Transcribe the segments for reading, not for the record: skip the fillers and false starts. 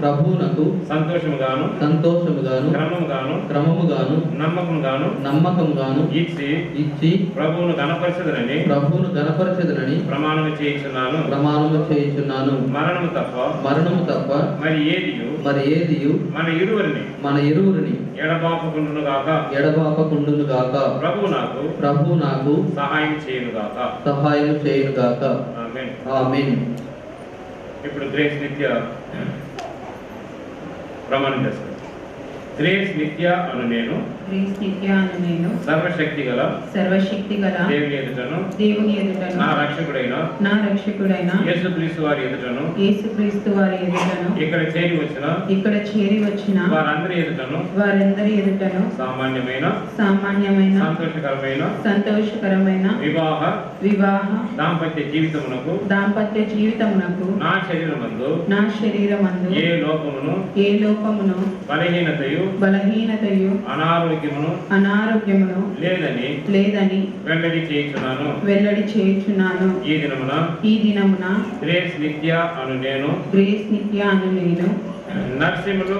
ప్రభువునకు సంతోషముగాను క్రమముగాను నమ్మకముగాను ఇచ్చి ప్రభువును గణపరచదనని ప్రమాణము చేయుచున్నాను. మరణము తప్ప మరి ఏదియు మన ఇరువురిని ఎడబాపకుండును గాక. ప్రభువు నాకు సహాయం చేయును గాక. ఆమేన్. ఇప్పుడు గ్రేస్ నిత్య ప్రమాణం చేస్తాను. గ్రేస్ నిత్య అను నేను సర్వశక్తి గల దేవుని ఎదుటను నా రక్షకుడైన యేసుక్రీస్తు వారి ఎదుటను ఇక్కడ చేరి వచ్చిన వారందరి ఎదుటను సామాన్యమైన సంతోషకరమైన వివాహ దాంపత్య జీవితమునకు నా శరీరమందు ఏ లోపమును బలహీనతయు అనారోగ్యమును లేదని వెల్లడి చేయుచున్నాను. ఈ దినమున గ్రేస్ నిత్య అను నేను నరసింహులు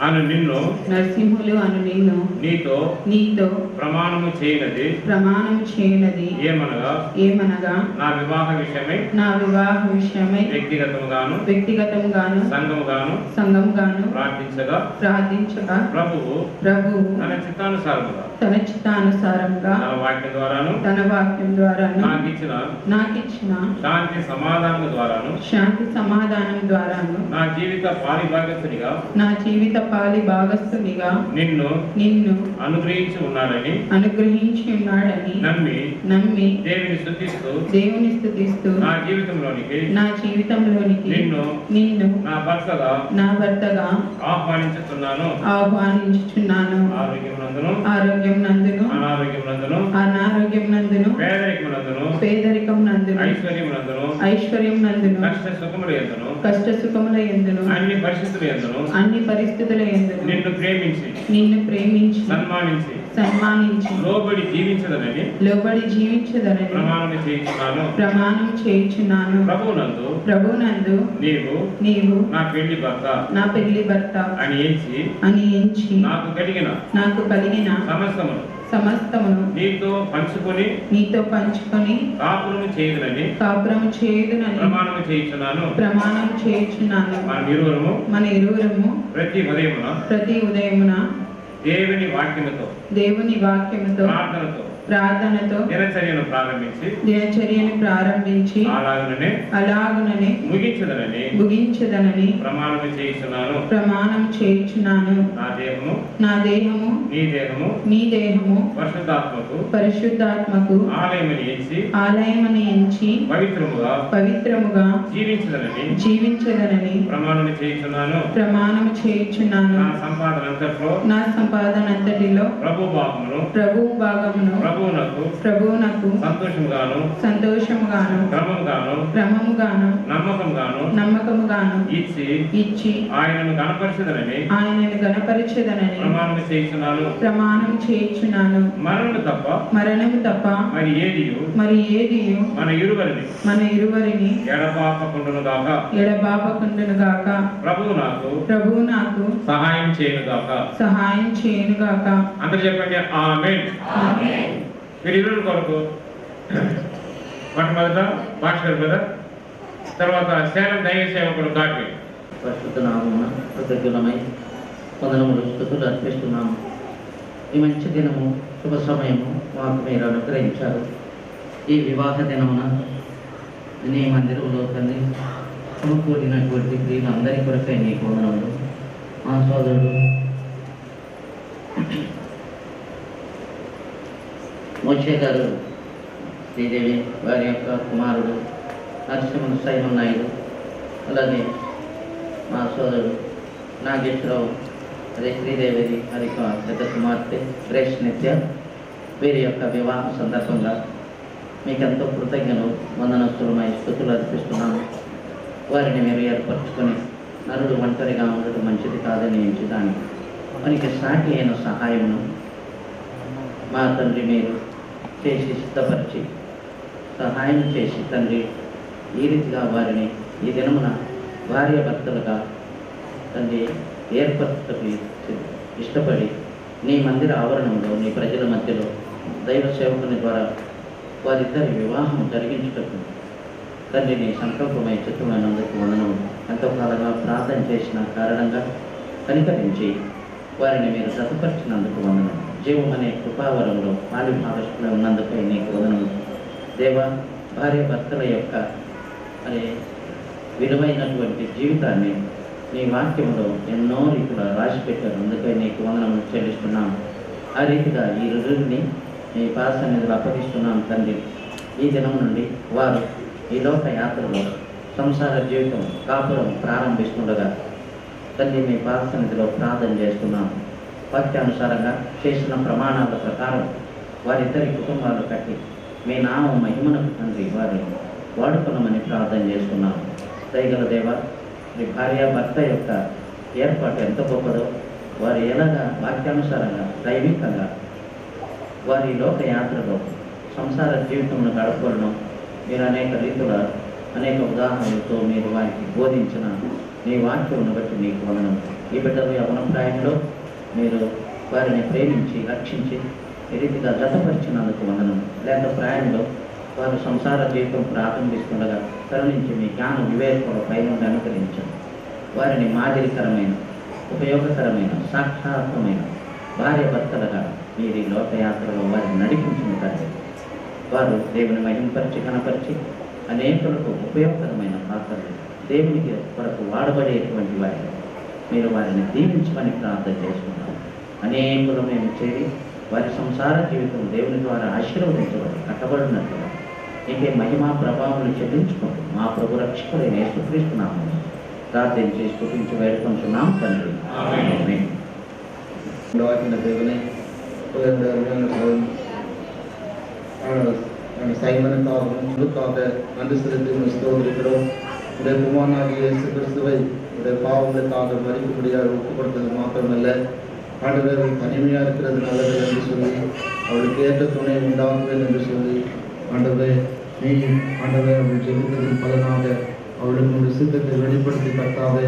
అను నిన్ను నీతో ప్రమాణము చేయనది ఏమనగా నా వివాహ విషయమై వ్యక్తిగతముగాను సంఘముగాను ప్రార్థించగా ప్రభువు తన చిత్తానుసారముగా తన వాక్యం ద్వారాను నాకిచ్చిన శాంతి సమాధానం ద్వారాను నా జీవిత పాలి భాగస్థునిగా నిన్ను అనుగ్రహించి ఉన్నాడని నమ్మి దేవుని స్తుతిస్తూ నా జీవితంలోనికి నిన్ను నా భర్తగా ఆహ్వానించుచున్నాను. ఆరోగ్యమునందును అనారోగ్యమునందును పేదరికమునందును ఐశ్వర్యమునందును కష్ట సుఖముల యందును అన్ని పరిస్థితుల యందును నిన్ను ప్రేమించి సన్మానించి లోబడి జీవించదనని ప్రమాణం చేయుచున్నాను. ప్రభువునందు నీవు నా పెళ్లి భర్త అని ఎంచి నాకు కలిగిన సమస్తమును నీతో పంచుకొని కాపురము చేయుదునని ప్రమాణం చేయుచున్నాను. మన ఇరువురము ప్రతి ఉదయమున దేవుని వాక్యముతో ప్రార్థనతో దినచర్యను ప్రారంభించి అలాగుననే ముగించదనని ప్రమాణం చేయుచున్నాను. నా దేహము నీ దేహము పరిశుద్ధాత్మకు ఆలయమని ఎంచి పవిత్రముగా జీవించదనని ప్రమాణం చేయుచున్నాను. నా సంపాదనంతటిలో ప్రభు భాగమును ప్రభువునకు సంతోషముగాను క్రమముగాను నమ్మకముగాను ఇచ్చి ఆయనను గణపరచెదనని ప్రమాణం చేయుచున్నాను. మరణము తప్ప మరి ఏదియు మన ఇరువరిని ఎడబాపకుండును గాక. ప్రభువు నాకు సహాయం చేయను గాక. అందరూ చెప్పండి ఆమేన్. మీరు ఇరువురి కొరకు మొట్టమొదట భాస్కర్ బ్రదర్, తర్వాత సేలం దైవ సేవకుడు గాడ్వి. పరిశుద్ధ నామమున కృతజ్ఞులమై వందనములు స్తుతులు అర్పిస్తున్నాము. ఈ మంచి దినము శుభ సమయము మాకు మీరు అనుగ్రహించారు. ఈ వివాహ దినమున నీ మందిరంలో తండ్రి సమకూడినటువంటి ప్రియులందరి కొరకై నీకు వందనములు. మా సోదరుడు మోషే గారు శ్రీదేవి వారి యొక్క కుమారుడు నరసింహ సైమన్ నాయుడు, అలాగే మా సోదరుడు నాగేశ్వరరావు, అదే శ్రీదేవి వారి పెద్ద కుమార్తె గ్రేస్ నిత్య, వీరి యొక్క వివాహ సందర్భంగా మీకెంతో కృతజ్ఞతలు వందనస్తులమై స్తుతులు అర్పిస్తున్నాను. వారిని మీరు ఏర్పరచుకొని నరుడు ఒంటరిగా ఉండడం మంచిది కాదని ఎంచుదాన్ని మనకి సాటి అయిన సహాయమును మా తండ్రి మీరు చేసి సిద్ధపరిచి సహాయం చేసి తండ్రి ఈ రీతిగా వారిని ఈ దినమున భార్య భర్తలుగా తండ్రి ఏర్పరచుటకు ఇష్టపడి నీ మందిర ఆవరణంలో నీ ప్రజల మధ్యలో దైవ సేవకుని ద్వారా వారిద్దరి వివాహం జరిగించుటకు తండ్రి నీ సంకల్పమై చిత్తమైనందుకు వందనము. ఎంతో కాలంగా ప్రార్థన చేసిన కారణంగా కనికరించి వారిని మీరు జతపరిచినందుకు వందనం. జీవం అనే కృపావరంలో పాలిభాగస్తులు ఉన్నందుకై నీకు వందనము. దేవ, భార్య భర్తల యొక్క అనే విలువైనటువంటి జీవితాన్ని నీ వాక్యంలో ఎన్నో రీతిలో రాసిపెట్టారు. అందుకై నీకు వందనములు చెల్లిస్తున్నాం. ఆ రీతిగా ఈ రుజువుని నీ పాద సన్నిధిలో అప్పగిస్తున్నాం తండ్రి. ఈ దినం నుండి వారు ఈ లోక యాత్రలో సంసార జీవితం కాపురం ప్రారంభిస్తుండగా తండ్రి మీ పాద సన్నిధిలో ప్రార్థన చేస్తున్నాం. వాక్యానుసారంగా చేసిన ప్రమాణాల ప్రకారం వారిద్దరి కుటుంబాలు కట్టి మీ నామ మహిమనకు తండ్రి వారిని వాడుకున్నామని ప్రార్థన చేస్తున్నాం. దయగల దేవ, మీ భార్య భర్త యొక్క ఏర్పాటు ఎంత గొప్పదో, వారు ఎలాగా వాక్యానుసారంగా దైవికంగా వారి లోక యాత్రలో సంసార జీవితంలో గడపలను మీరు అనేక రీతుల అనేక ఉదాహరణలతో మీరు వారికి బోధించిన నీ వాక్యమును బట్టి నీకు వందనం. ఈ బిడ్డలు యవనప్రాయంలో మీరు వారిని ప్రేమించి రక్షించి ఈ రీతిగా జతపరిచినందుకు వందనం. లేక ప్రాయంలో వారు సంసార జీవితం ప్రారంభిస్తుండగా కరుణించి మీ జ్ఞాన వివేకాల పైనుండి అనుకరించండి. వారిని మాదిరికరమైన ఉపయోగకరమైన సాక్షాత్మైన భార్య భర్తలుగా మీరు ఈ లోకయాత్రలో వారిని నడిపించిన తండ్రి. వారు దేవుని మహింపరిచి కనపరిచి అనేకులకు ఉపయోగకరమైన పాత్రలు దేవునికి కొరకు వాడబడేటువంటి వారిని మీరు వారిని దీవించమని ప్రార్థన చేసుకున్నాం. అనేకులు మేము చేరి వారి సంసార జీవితం దేవుని ద్వారా ఆశీర్వదించబడి కట్టబడినట్లుగా నీకే మహిమా ప్రభావాలు చెల్లించుకుంటూ మా ప్రభు రక్షకుడైన యేసుక్రీస్తు నామమున ప్రార్థించి స్తుతించి వేడుకుంటున్నాం తండ్రి. ఆమేన్. சைமனுக்காக நன்றி செலுத்தி ஸ்தோத்திரிக்கிறோம். உடைய குமாரனாகிய இயேசு கிறிஸ்துவை உடைய பாவங்களுக்காக மறிக்கும்படியாக ஒப்புக் கொடுத்தது மாத்திரமல்ல, ஆண்டவர் தனிமையாக இருக்கிறது நல்லது என்று சொல்லி அவளுக்கு ஏற்ற துணை உண்டாக்குவேன் என்று சொல்லி ஆண்டவரே நீ ஆண்டவர் அவள் ஜெபித்ததின் பலனாக அவளுக்கு ஒரு சித்தத்தை வெளிப்படுத்தி கர்த்தாவே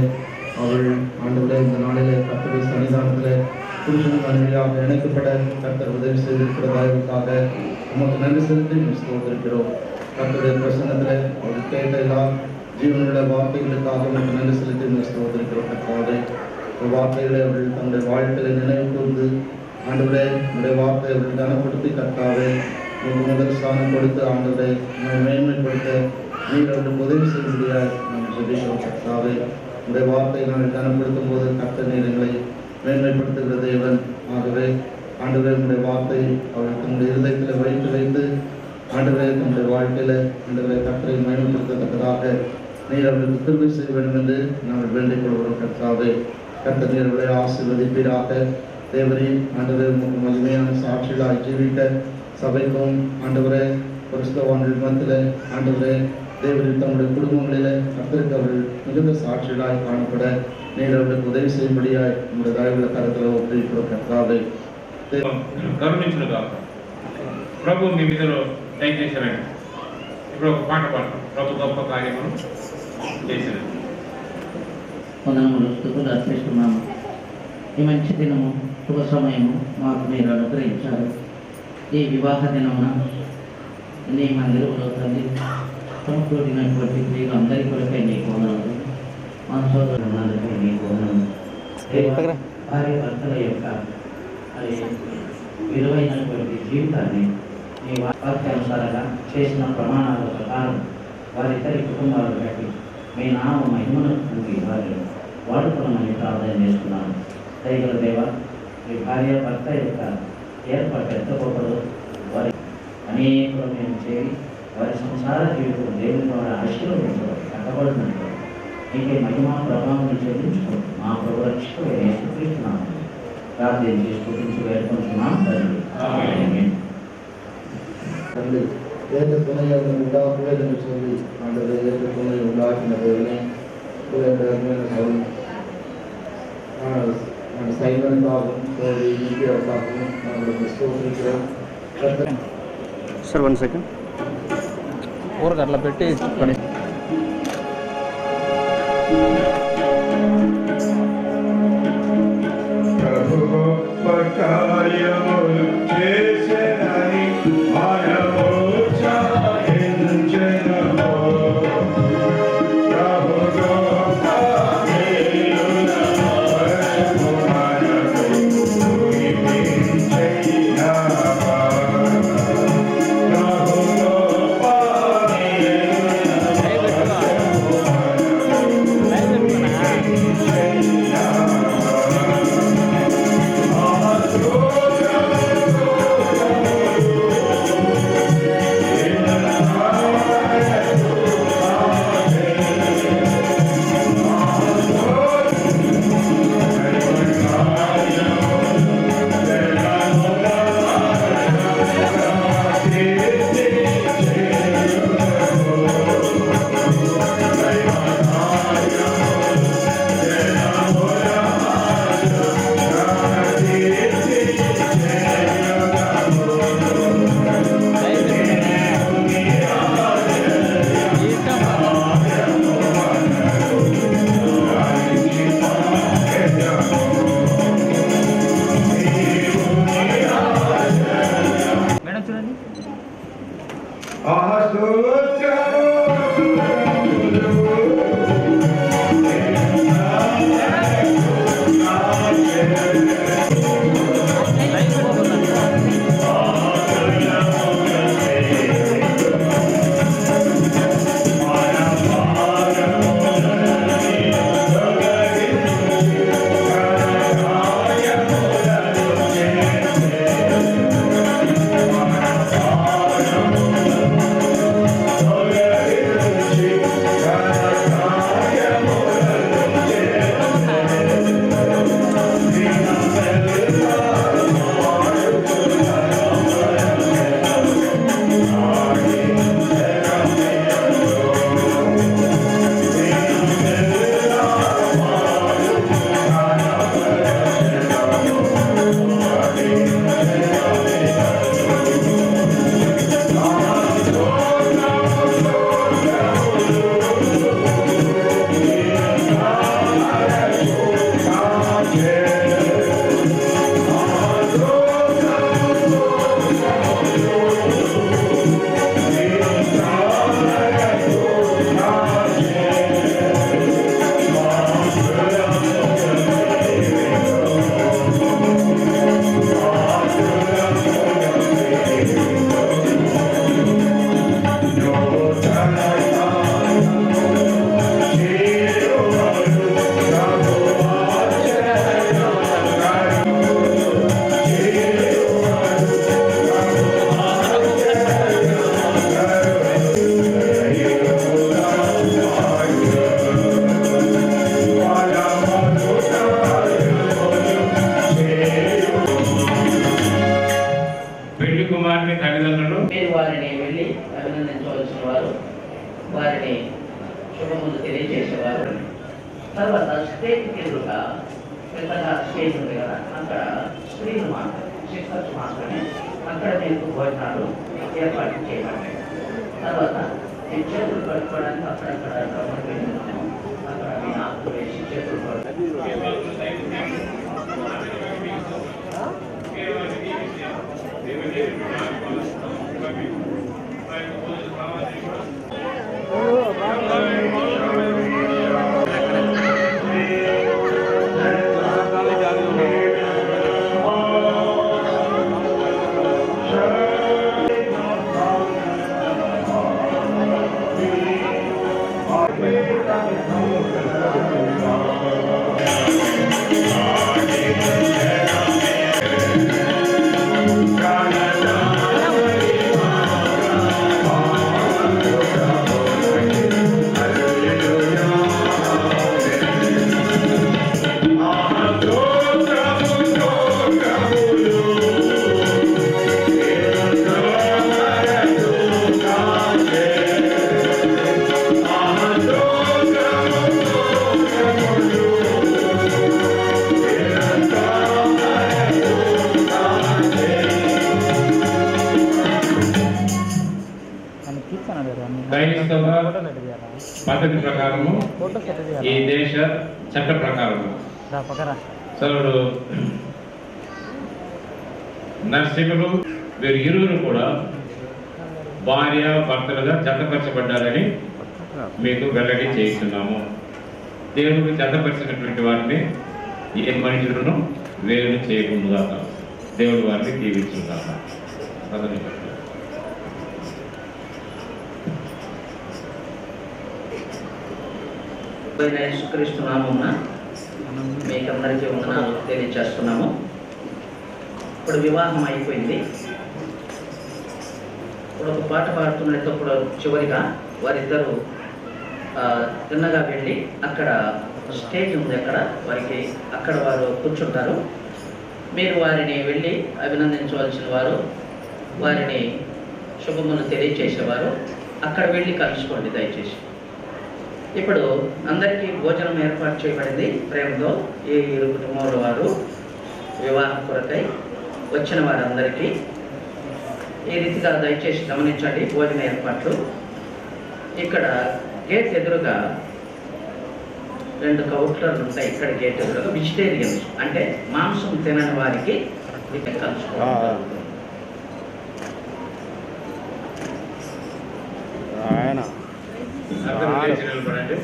அவள் ஆண்டவரே இந்த நாளிலே கர்த்தருடைய சன்னிதானத்தில் புருஷன் மனைவியாக இணைக்கப்பட கர்த்தர் உதவி செய்திருக்கிறதாக உமக்கு நன்றி செலுத்தி ஸ்தோத்திரிக்கிறோம். கர்த்தருடைய பிரசன்னத்தில் அவள் கேட்ட எல்லா ஜீவனுள்ள வார்த்தைகளுக்காக உமக்கு நன்றி செலுத்தி ஸ்தோத்திரிக்கிறோம். கர்த்தாவே இந்த வார்த்தைகளை அவர்கள் தன்னுடைய வாழ்க்கையில் நினைவு கூர்ந்து ஆண்டவரே உடைய வார்த்தை அவர்கள் கனப்படுத்தி கர்த்தாவே உங்களுக்கு முதல் ஸ்தானம் கொடுத்து ஆண்டவரை மேன்மைப்படுத்த நீர் அவர்களுக்கு உதவி செய்யும்படியாக நாம் ஜெபிக்கிறோம். கர்த்தாவே உடைய வார்த்தையை நாங்கள் கனப்படுத்தும் போது கர்த்தர் நீர் எங்களை மேன்மைப்படுத்துகிற தேவன். ஆகவே ஆண்டவரே உடைய வார்த்தை அவர்கள் தன்னுடைய இருதயத்தில் வைத்து ஆண்டவரே தன்னுடைய வாழ்க்கையில் ஆண்டவரை கர்த்தரை மேன்மைப்படுத்தத்தக்கதாக நீர் அவர்களுக்கு கிருபை செய்ய வேண்டும் என்று நாங்கள் வேண்டிக் கொள்கிறோம். கர்த்தாவே கர்த்தர் நீர் அவர்களை ஆசீர்வதிப்பீராக. தேவரே ஆண்டவரே உங்களுக்கு மகிமையான சாட்சிகளாய் ஜீவிக்க சபைக்கும் ஆண்டவரே கிறிஸ்தவர்கள் மத்தியில் ஆண்டவரே தேவரின் தம்முடைய குடும்பங்களில் கர்த்தருக்கு அவர்கள் மிகுந்த சாட்சிகளாய் காணப்பட நீர் அவர்களுக்கு உதவி செய்யும்படியாய் நம்முடைய தயவுள்ள கருத்தில் ஒப்புவிக்கிறோம். கர்த்தாவே కరుణించునుగాక. ప్రభు మీ మీదలో దయచేసినండి. ఇప్పుడు ఒక పాట పాడతాం. ప్రభు గొప్ప కార్యమును చేసినండి. వందనములు స్తుతులు అర్పిస్తున్నాము. ఈ మంచి దినము శుభ సమయము మాకు మీరు అనుగ్రహించారు. ఈ వివాహ దినమున నీ మందిరంలో తల్లి సమకూడినటువంటి స్త్రీలు అందరి కొరకై నీకు వందనములు. మా సోదరులందరికీ నీకు వందనములు. భార్య భర్తల యొక్క విలువైనటువంటి జీవితాన్ని నీ వాక్యానుసారంగా చేసిన ప్రమాణాల ప్రకారం వారిద్దరి కుటుంబాలు బట్టి మీ నామ మహిమను పొంది వారిని వాడుకోమని ప్రార్థన చేస్తున్నాను. దయగల దేవ, మీ భార్య భర్త యొక్క ఏర్పాటు ఎంత గొప్పదో, వారి అనేకులు మేము చేరి వారి సంసార జీవితం దేవుని ద్వారా ఆశీర్వదించబడి కట్టబడినట్లు నీకే మహిమా ప్రభావం చెల్లించుకుంటూ మా ప్రభు రక్షకుడైన యేసుక్రీస్తు నామమున ప్రార్థించి స్తుతించి వేడుకుంటున్నాం తండ్రి. ఆమేన్. ஏற்ற துணையை உண்டாக்குவேன் என்று சொல்லி ஆண்டவரை ஏற்ற துணையை உண்டாக்கின தேவனே சைமனுக்காகவும் நித்யாவுக்காகவும் நாங்கள் ஸ்தோத்திரிக்கிறோம். సార్ 1 సెకండ్ ఊరకు అట్లా పెట్టి ప్రభు గొప్ప కార్యములు చేసెనని మనము చాటించెదము. ప్రభు గొప్ప మేలుల వరము మనకు చూపించెయ్యవా. ప్రభు గొప్ప మేలుల వరము మనకు చూపించెయ్యవా. మేడం చూడండి. పెళ్లి కుమారుని తల్లిదండ్రులు మీరు వారిని వెళ్ళి అభినందించవలసిన వారు, వారిని శుభములు తెలియజేసేవారు. తర్వాత స్టేజ్ ఎదురుగా పెద్దగా స్టేజ్ ఉంది కదా, అక్కడ స్త్రీలు మాత్రమే, సిస్టర్స్ మాత్రమే అక్కడ మీకు భోజనాలు ఏర్పాటు చేయబడ్డాయి. తర్వాత మీ చేతులు కట్టుకోవడానికి అక్కడక్కడ అక్కడ మీ ఆకులు వేసి చేతులు క్రైస్తవ పద్ధతి ప్రకారము ఈ మేష చట్ట ప్రకారం సోదరుడు నరసింహులు వీరు ఇరువురు కూడా భార్య భర్తలుగా జతపరచబడ్డారని మీకు వెల్లడి చేస్తున్నాము. దేవుడు జతపరిచినటువంటి వారిని ఏ మనుషులను వేరు చేయకుండా దేవుడు వారిని దీవించుగాక. యేసుక్రీస్తు నామమున మీకందరికీ వందనాలు తెలియజేస్తున్నాము. ఇప్పుడు వివాహం అయిపోయింది. ఇప్పుడు ఒక పాట పాడుతున్నప్పుడు చివరిగా వారిద్దరూ తిన్నగా వెళ్ళి అక్కడ స్టేజ్ ఉంది, అక్కడ వారికి అక్కడ వారు కూర్చుంటారు. మీరు వారిని వెళ్ళి అభినందించవలసిన వారు, వారిని శుభములు తెలియచేసేవారు అక్కడ వెళ్ళి కలుసుకోండి దయచేసి. ఇప్పుడు అందరికీ భోజనం ఏర్పాటు చేయబడింది ప్రేమతో. ఈ ఇరు కుటుంబంలో వారు వివాహం కొరకై వచ్చిన వారందరికీ ఈ రీతిగా దయచేసి గమనించండి భోజన ఏర్పాట్లు. ఇక్కడ గేట్ ఎదురుగా 2 కౌంటర్లు ఉంటాయి. ఇక్కడ గేట్ ఎదురుగా వెజిటేరియన్స్ అంటే మాంసం తినని వారికి ఇక్కడ కలుసుకోవాలి. ఆయన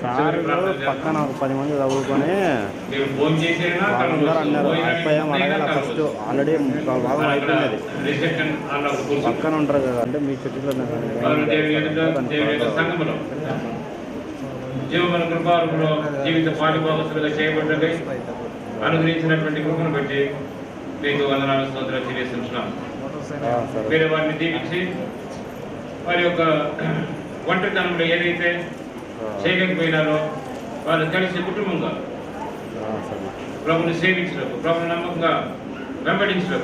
సార్ పక్కన ఒక 10 మంది చదువుకొని వాళ్ళందరూ అన్నారు అయిపోయాం అడగాల. ఫస్ట్ ఆల్రెడీ భాగం అయిపోయినది పక్కన ఉంటారు కదా, అంటే మీ చెట్టులో జీవన కృపాలో జీవిత పాఠభాగస్తులుగా చేయబడ్డది అనుగ్రహించినటువంటి కృపను బట్టి మీకు వందనాలు స్తోత్రాలు తెలియజేస్తున్నాం. వేరే వారిని దీవించి వారి యొక్క ఒంటరితనంలో ఏదైతే చేయలేకపోయినారో వారు కలిసి కుటుంబంగా ప్రభుని సేవించడం, ప్రభుని నమ్మకంగా వెంబడించడం,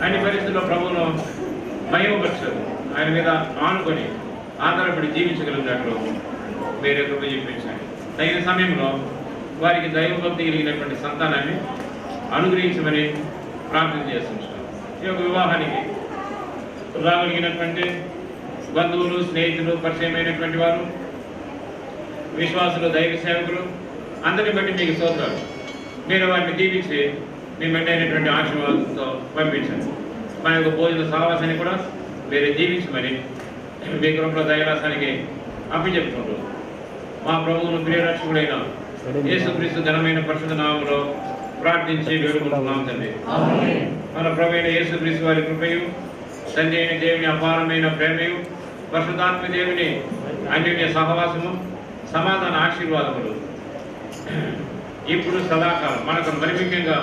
అన్ని పరిస్థితుల్లో ప్రభువును మహిమపరచడం, ఆయన మీద ఆనుకొని ఆధారపడి జీవించగలిగినట్లు మీరే కృప చూపించండి. తగిన సమయంలో వారికి దైవభక్తి కలిగినటువంటి సంతానాన్ని అనుగ్రహించమని ప్రార్థన చేస్తున్నాం. ఈ యొక్క వివాహానికి రాగలిగినటువంటి బంధువులు, స్నేహితులు, పరిచయమైనటువంటి వారు, విశ్వాసులు, దైవ సేవకులు అందరిని బట్టి మీకు స్తోత్రాలు. మీరు వారిని దీవించి మీ మెండైనటువంటి ఆశీర్వాదంతో పంపించండి. మా యొక్క భోజన సహవాసాన్ని కూడా మీరు దీవించమని మీ కృపలో దయరాసానికి అప్పచెప్పుకుంటూ మా ప్రభువును ప్రియరక్షకుడైన యేసుక్రీస్తు ఘనమైన పరిశుద్ధ నామములో ప్రార్థించి వేడుకుంటున్నాం తండ్రి. మన ప్రభువైన యేసుక్రీస్తు వారి కృపయు, తండ్రి అయిన దేవుని అపారమైన ప్రేమయు, పరిశుద్ధాత్మ దేవుని అన్యోన్య సహవాసము, సమాధాన ఆశీర్వాదములు ఇప్పుడు సదాకాలం మనకు మరి ముఖ్యంగా